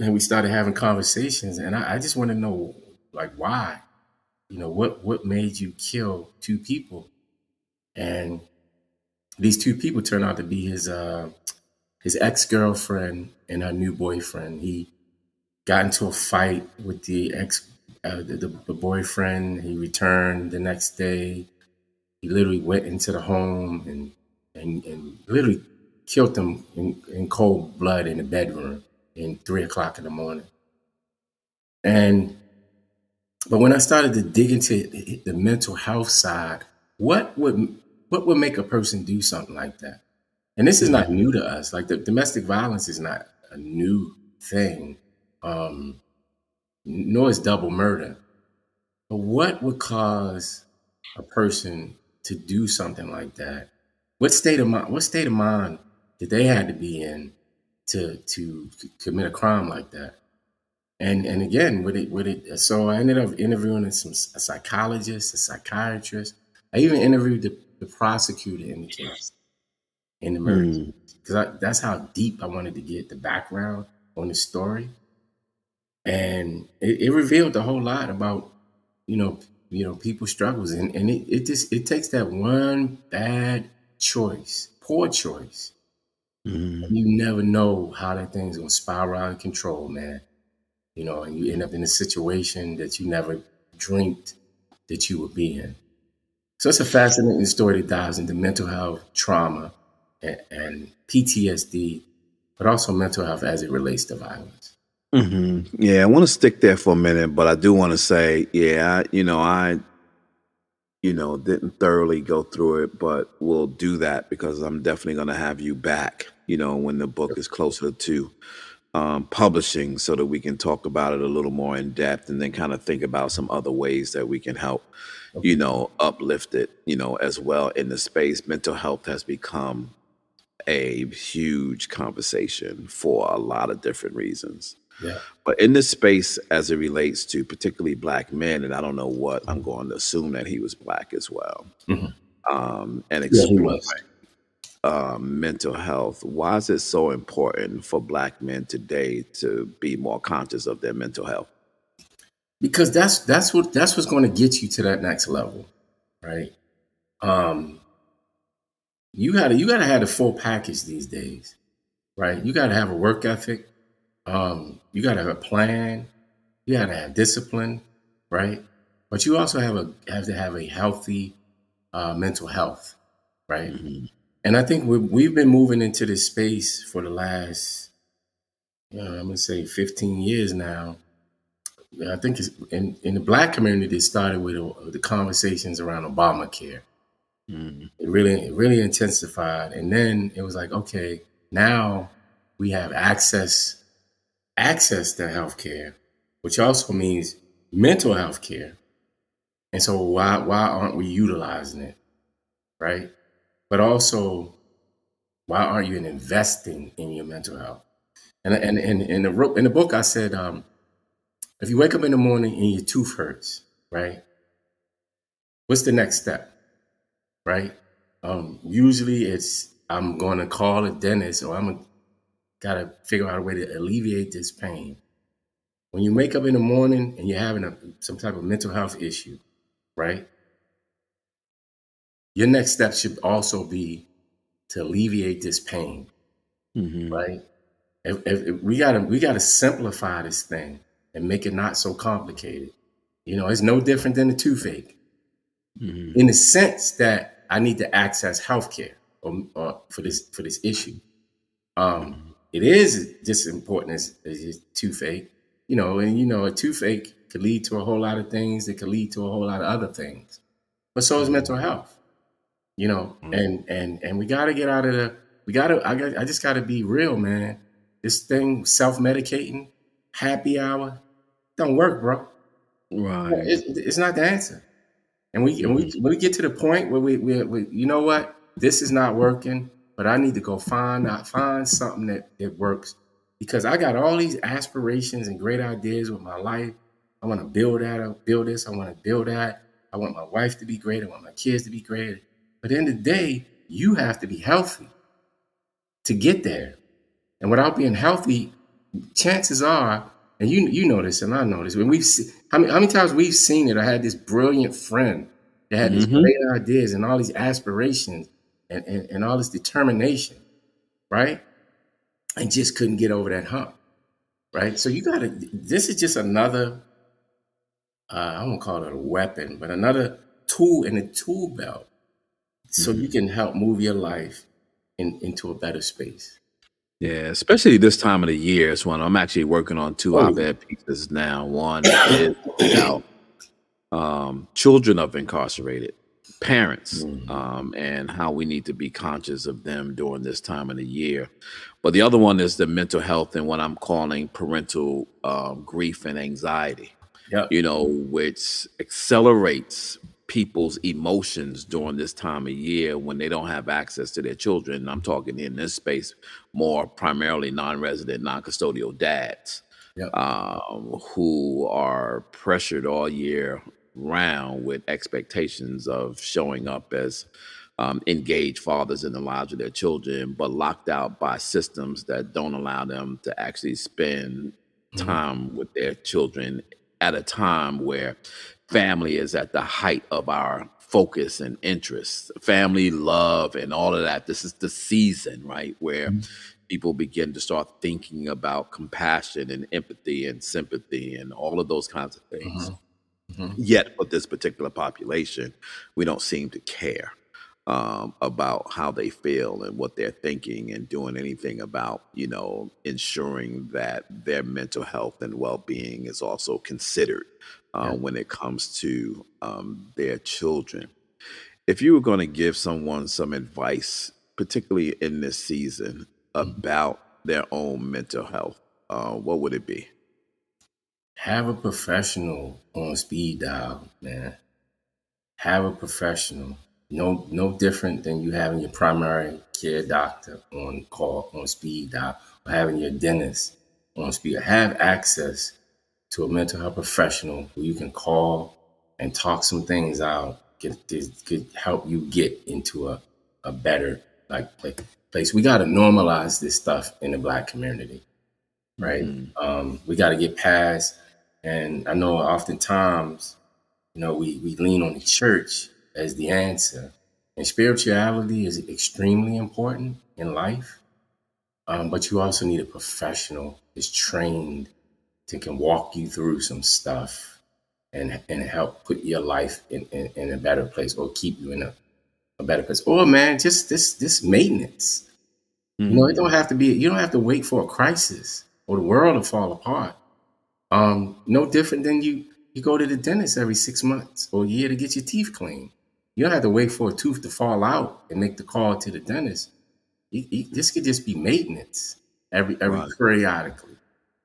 and we started having conversations, and I just want to know, like, why, what made you kill two people? And these two people turned out to be his ex-girlfriend and her new boyfriend. He got into a fight with the boyfriend. He returned the next day. He literally went into the home and literally killed them in cold blood in the bedroom in 3 o'clock in the morning. But when I started to dig into the mental health side, what would make a person do something like that? And this is not new to us. Like, the domestic violence is not a new thing, nor is double murder. But what would cause a person to do something like that? What state of mind did they have to be in to commit a crime like that? And again, so I ended up interviewing a psychologist, a psychiatrist. I even interviewed the prosecutor in the case, in the murder, because that's how deep I wanted to get the background on the story. And it revealed a whole lot about, people's struggles. And it takes that one bad choice, poor choice. You never know how that thing's gonna spiral out of control, man. And you end up in a situation that you never dreamed that you would be in. So it's a fascinating story that dives into mental health, trauma, and PTSD, but also mental health as it relates to violence. Yeah, I want to stick there for a minute, but I do want to say, I didn't thoroughly go through it, but we'll do that because I'm definitely going to have you back, when the book is closer to publishing, so that we can talk about it a little more in depth, and then kind of think about some other ways that we can help, uplift it, as well in the space. Mental health has become a huge conversation for a lot of different reasons. Yeah. But in this space, as it relates to particularly Black men, and I don't know what, I'm going to assume that he was Black as well, and exploring mental health. Why is it so important for Black men today to be more conscious of their mental health? Because that's what's going to get you to that next level, right? You gotta have the full package these days, right? You gotta have a work ethic. You gotta have a plan. You gotta have discipline, right? But you also have to have a healthy mental health, right? And I think we've been moving into this space for the last, I'm gonna say 15 years now. I think it's in the Black community, it started with the conversations around Obamacare. It really intensified, and then it was like, okay, now we have access to healthcare, which also means mental health care. And so why aren't we utilizing it, right? But also, why aren't you investing in your mental health? And in the book, I said, if you wake up in the morning and your tooth hurts, right? What's the next step, right? Usually it's, I'm going to call a dentist, or got to figure out a way to alleviate this pain. When you wake up in the morning and you're having some type of mental health issue, right? Your next step should also be to alleviate this pain, right? If we gotta simplify this thing and make it not so complicated. You know, it's no different than a toothache in the sense that I need to access healthcare or for this issue. It is just as important as a toothache, you know, and you know, a toothache could lead to a whole lot of things. It could lead to a whole lot of other things, but so is mental health, you know, and we got to get out of I just got to be real, man. This thing, self-medicating, happy hour, don't work, bro. Right. It's not the answer. And when we get to the point where we you know what, this is not working, but I need to go find something that works, because I got all these aspirations and great ideas with my life. I want to build this. I want to build that. I want my wife to be great. I want my kids to be great. But at the end of the day, you have to be healthy to get there. And without being healthy, chances are, and you know this and I know this, when how many times we've seen it. I had this brilliant friend that had these great ideas and all these aspirations and all this determination, right? And just couldn't get over that hump, right? So this is just another, I won't call it a weapon, but another tool in the tool belt, so you can help move your life into a better space. Yeah, especially this time of the year is when I'm actually working on two op-ed pieces now. One is about children of incarcerated parents, and how we need to be conscious of them during this time of the year. But the other one is the mental health and what I'm calling parental grief and anxiety, you know, which accelerates people's emotions during this time of year when they don't have access to their children. And I'm talking in this space more primarily non-resident, non-custodial dads who are pressured all year round with expectations of showing up as engaged fathers in the lives of their children, but locked out by systems that don't allow them to actually spend time with their children at a time where family is at the height of our focus and interest, family love and all of that. This is the season, right, where people begin to start thinking about compassion and empathy and sympathy and all of those kinds of things. Yet for this particular population, we don't seem to care about how they feel and what they're thinking and doing anything about, you know, ensuring that their mental health and well-being is also considered when it comes to their children. If you were going to give someone some advice, particularly in this season, about their own mental health, what would it be? Have a professional on speed dial, man. Have a professional. No different than you having your primary care doctor on call on speed dial, or having your dentist on speed. Have access to a mental health professional who you can call and talk some things out. Could help you get into a better place. We got to normalize this stuff in the Black community, right? We got to get past. And I know oftentimes, you know, we lean on the church as the answer. And spirituality is extremely important in life. But you also need a professional that's trained to can walk you through some stuff and help put your life in a better place, or keep you in a better place. Or man, just this maintenance. You know, it don't have to be, you don't have to wait for a crisis or the world to fall apart. No different than you go to the dentist every 6 months or a year to get your teeth cleaned. You don't have to wait for a tooth to fall out and make the call to the dentist. This could just be maintenance every periodically.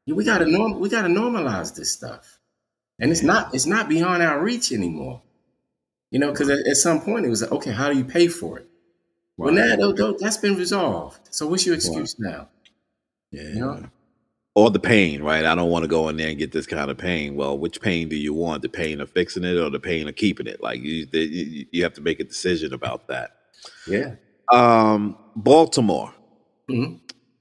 We gotta normalize this stuff, and it's not beyond our reach anymore. You know, because at some point it was like, okay, how do you pay for it? Well, now that's been resolved. So what's your excuse now? Yeah. You know? Or the pain, right? I don't want to go in there and get this kind of pain. Well, which pain do you want? The pain of fixing it or the pain of keeping it? Like you have to make a decision about that. Yeah. Baltimore.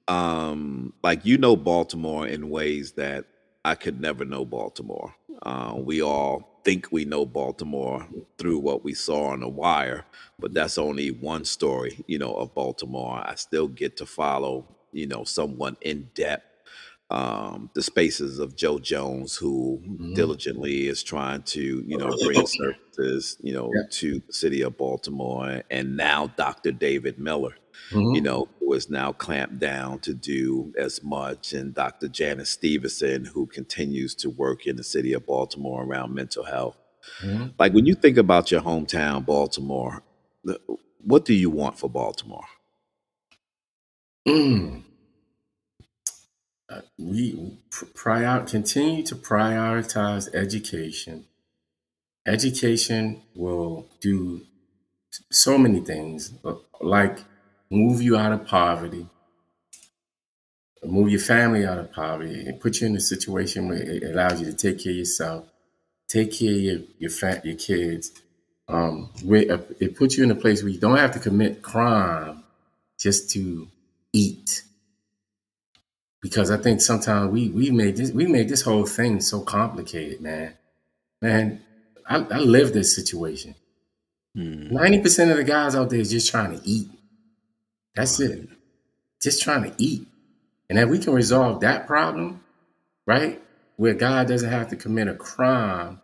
Like, you know, Baltimore in ways that I could never know Baltimore. We all think we know Baltimore through what we saw on The Wire, but that's only one story, you know, of Baltimore. I still get to follow, you know, somewhat in depth the spaces of Joe Jones, who diligently is trying to, bring services, Yeah. to the city of Baltimore, and now Dr. David Miller, who is now clamped down to do as much, and Dr. Janice Stevenson, who continues to work in the city of Baltimore around mental health. Like, when you think about your hometown, Baltimore, what do you want for Baltimore? We continue to prioritize education. Education will do so many things, like move you out of poverty, move your family out of poverty, and put you in a situation where it allows you to take care of yourself, take care of your kids. Where it puts you in a place where you don't have to commit crime just to eat. Because I think sometimes we made this whole thing so complicated, man. Man, I live this situation. 90% of the guys out there is just trying to eat. That's it. Just trying to eat. And if we can resolve that problem, right, where God doesn't have to commit a crime,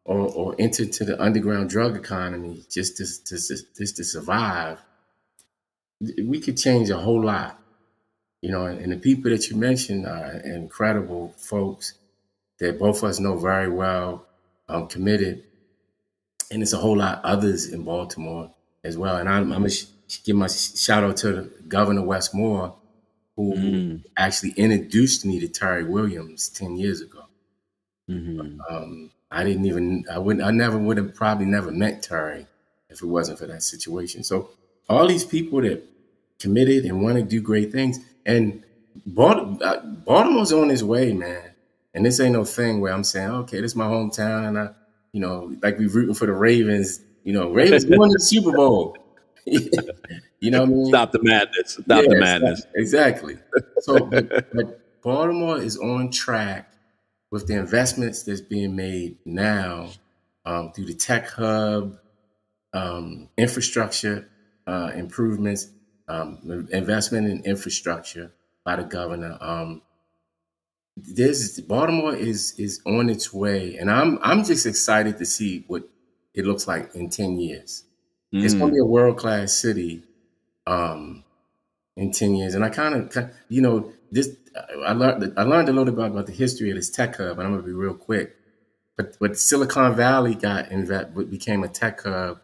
or enter to the underground drug economy just to survive, we could change a whole lot. And the people that you mentioned are incredible folks that both of us know very well, committed. And it's a whole lot others in Baltimore as well. And I'm going to give my shout out to Governor Westmore, who actually introduced me to Terry Williams 10 years ago. I never would have probably never met Terry if it wasn't for that situation. So all these people that committed and want to do great things, and Baltimore's on its way, man. And this ain't no thing where I'm saying, okay, this is my hometown, and I, like we rooting for the Ravens. Ravens won the Super Bowl. You know what I mean? Stop the madness. Stop the madness. Exactly. So, but Baltimore is on track with the investments that's being made now, through the tech hub, infrastructure improvements, investment in infrastructure by the governor. Baltimore is on its way, and I'm just excited to see what it looks like in 10 years. It's going to be a world-class city in 10 years. And I kind of, I learned a little bit about the history of this tech hub, and I'm going to be real quick. But Silicon Valley became a tech hub a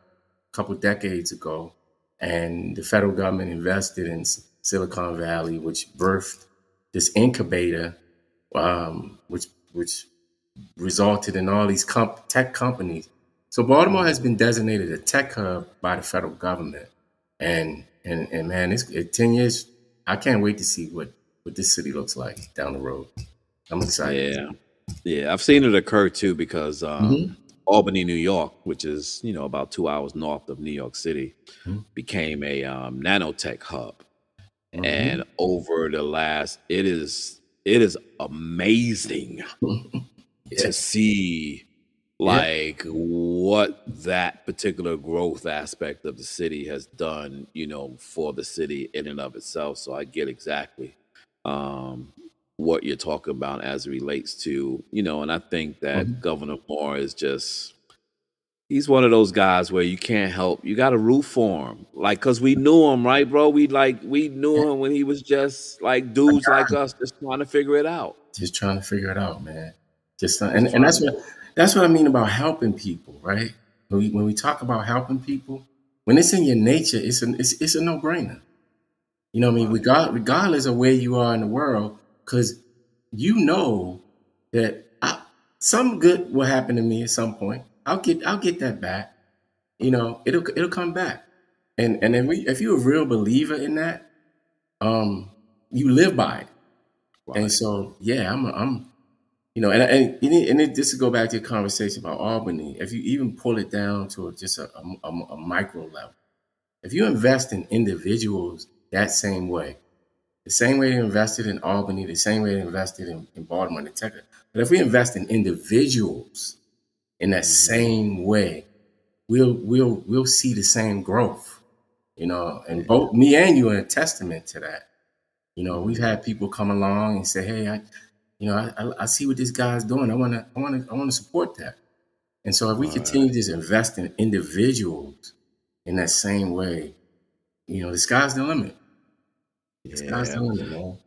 couple decades ago, and the federal government invested in Silicon Valley, which birthed this incubator, which resulted in all these tech companies. So Baltimore has been designated a tech hub by the federal government, and man, it's 10 years. I can't wait to see what this city looks like down the road. I'm excited. Yeah, I've seen it occur too, because Albany, New York, which is about 2 hours north of New York City, became a nanotech hub, and over the last, it is amazing to see what that particular growth aspect of the city has done, for the city in and of itself. So I get exactly what you're talking about as it relates to, and I think that Governor Moore is he's one of those guys where you can't help, you got to root for him. Like, cause we knew him, right, bro? We knew him when he was just like dudes like us, just trying to figure it out. Just trying to figure it out, man. And that's what I mean about helping people, right? When we talk about helping people, when it's in your nature, it's a no-brainer. You know what I mean? Regardless of where you are in the world, because that some good will happen to me at some point. I'll get that back. It'll come back. And then if you're a real believer in that, you live by it. Right. And so, yeah, I'm this to go back to your conversation about Albany. If you even pull it down to just a micro level, if you invest in individuals that same way, the same way they invested in Albany, the same way they invested in Baltimore and Texas, but if we invest in individuals in that same way, we'll see the same growth. And both me and you are a testament to that. You know, we've had people come along and say, "Hey, I see what this guy's doing. I want to support that." And so if we continue to just invest in individuals in that same way, you know, the sky's the limit. The sky's the Yeah. limit, man.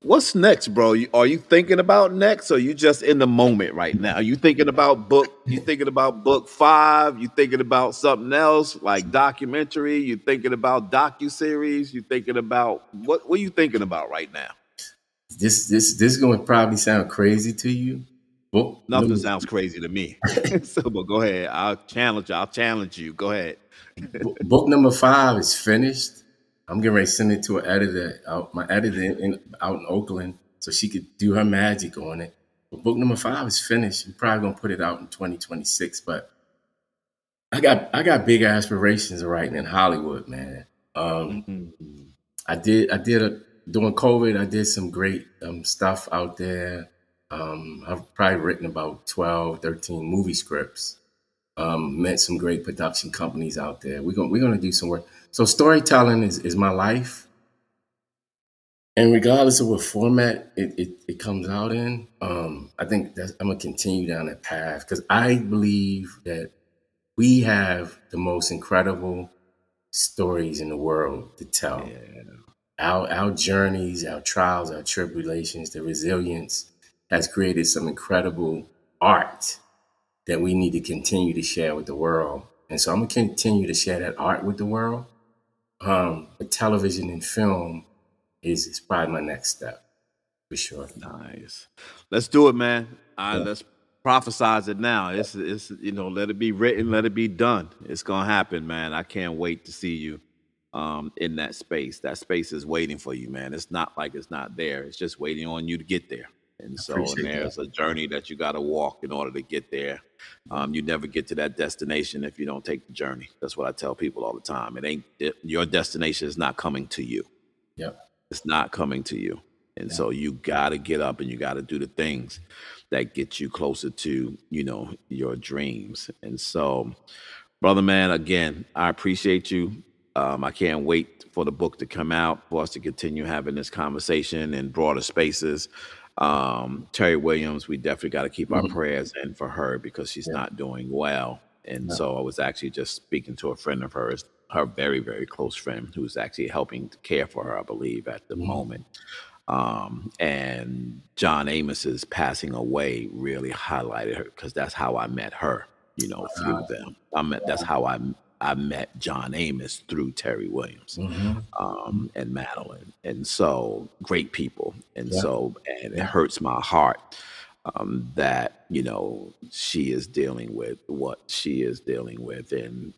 What's next, bro? Are you thinking about next, or you just in the moment right now? Are you thinking about book? You thinking about book 5? You thinking about something else like documentary? You thinking about docuseries? You thinking about what? What are you thinking about right now? This is going to probably sound crazy to you. Book Nothing number sounds crazy to me. So, but go ahead. I'll challenge you. Go ahead. book number 5 is finished. I'm getting ready to send it to an editor, my editor out in Oakland, so she could do her magic on it. But book number 5 is finished. We're probably gonna put it out in 2026. But I got big aspirations of writing in Hollywood, man. Mhm. During COVID, I did some great stuff out there. I've probably written about 12, 13 movie scripts. Met some great production companies out there. We're gonna do some work. So storytelling is my life, and regardless of what format it comes out in, I think I'm gonna continue down that path because I believe that we have the most incredible stories in the world to tell. Yeah. Our journeys, our trials, our tribulations, the resilience has created some incredible art that we need to continue to share with the world. And so I'm gonna continue to share that art with the world. But television and film is probably my next step for sure. Nice. Let's do it, man. Yeah, Let's prophesize it now. It's let it be written, let it be done. It's gonna happen, man. I can't wait to see you in that space. That space is waiting for you, man. It's not like it's not there. It's just waiting on you to get there. And I so, and appreciate that. there's a journey that you got to walk in order to get there. You never get to that destination if you don't take the journey. That's what I tell people all the time. Your destination is not coming to you. Yep. It's not coming to you. And Yeah. so you got to get up and you got to do the things that get you closer to, your dreams. And so, brother, man, again, I appreciate you. I can't wait for the book to come out for us to continue having this conversation in broader spaces. Terry Williams, we definitely got to keep our Mhm. prayers in for her because she's Yeah. not doing well. And Yeah. so I was actually just speaking to a friend of hers, her very, very close friend, who's actually helping to care for her, I believe, at the Mhm. moment. And John Amos's passing away really highlighted her because that's how I met her, through them. That's how I met John Amos through Terry Williams, Mhm. and Madeline. And so great people. And Yeah. so, and it Yeah. hurts my heart, that, she is dealing with what she is dealing with in,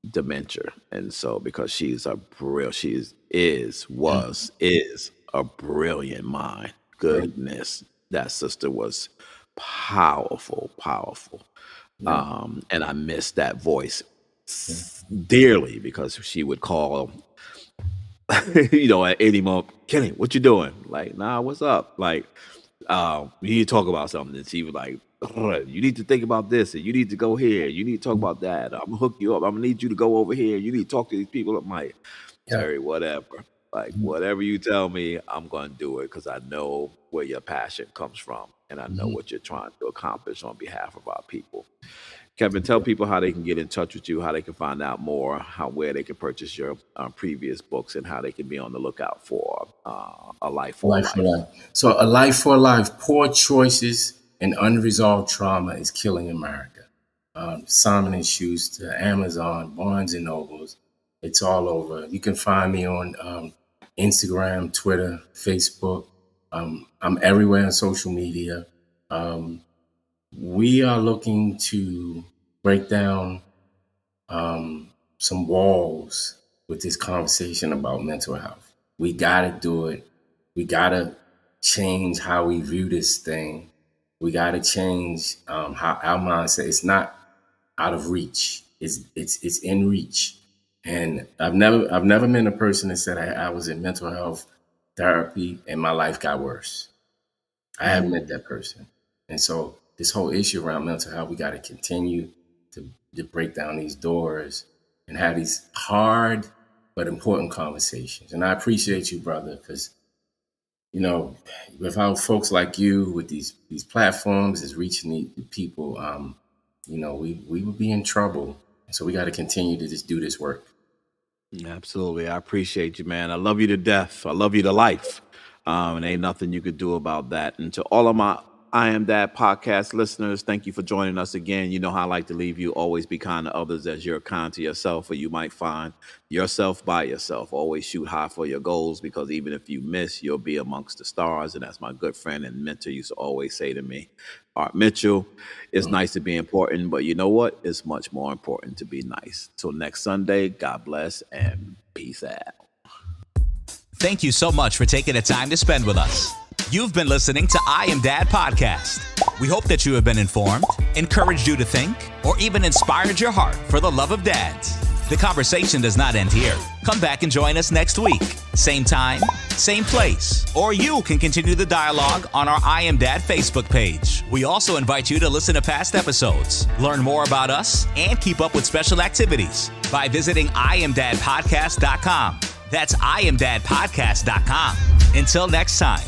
dementia. And so because she's a brilliant, is a brilliant mind. Great. Goodness, that sister was powerful, powerful. Yeah. And I miss that voice Yeah. dearly because she would call, at any moment, Kenny, what you doing? Like, nah, what's up? Like, we need to talk about something. And she was like, "Ugh, you need to think about this, and you need to go here. You need to talk about that. I'm gonna hook you up. I'm gonna need you to go over here. You need to talk to these people." I'm like, Yeah. Terry, whatever. Like, whatever you tell me, I'm gonna do it because I know where your passion comes from, and I know Mhm. what you're trying to accomplish on behalf of our people. Kevin, tell people how they can get in touch with you, how they can find out more, where they can purchase your previous books, and how they can be on the lookout for A Life A for a life for Life. life. So a life for life. Poor choices and unresolved trauma is killing America. Simon and Schuster, Amazon, Barnes and Nobles. It's all over. You can find me on Instagram, Twitter, Facebook. I'm everywhere on social media. Um, we are looking to break down some walls with this conversation about mental health. We got to do it. We got to change how we view this thing. We got to change how our mindset. It's not out of reach. It's in reach. And I've never met a person that said I was in mental health therapy and my life got worse. I haven't met that person. And so this whole issue around mental health, we got to continue to break down these doors and have these hard but important conversations. And I appreciate you, brother, because, you know, without folks like you with these platforms is reaching the people, you know, we would be in trouble. So we got to continue to just do this work. Absolutely. I appreciate you, man. I love you to death. I love you to life. And ain't nothing you could do about that. And to all of my I Am Dad podcast listeners, thank you for joining us again. You know how I like to leave you. Always be kind to others as you're kind to yourself, or you might find yourself by yourself. Always shoot high for your goals, because even if you miss, you'll be amongst the stars. And that's my good friend and mentor used to always say to me, Art Mitchell, it's nice to be important, but you know what? It's much more important to be nice. Till next Sunday, God bless and peace out. Thank you so much for taking the time to spend with us. You've been listening to I Am Dad podcast. We hope that you have been informed, encouraged you to think, or even inspired your heart for the love of dads. The conversation does not end here. Come back and join us next week. Same time, same place. Or you can continue the dialogue on our I Am Dad Facebook page. We also invite you to listen to past episodes, learn more about us, and keep up with special activities by visiting IamDadPodcast.com. That's IamDadPodcast.com. Until next time,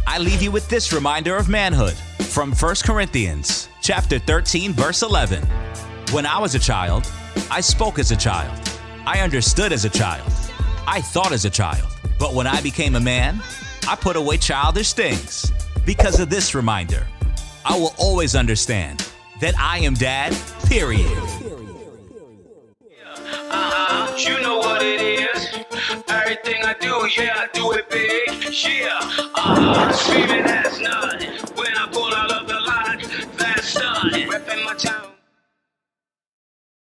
I leave you with this reminder of manhood from 1 Corinthians chapter 13, verse 11. When I was a child, I spoke as a child. I understood as a child. I thought as a child. But when I became a man, I put away childish things. Because of this reminder, I will always understand that I am Dad, period. You know what it is. Everything I do, yeah, I do it big. Yeah, screaming as none.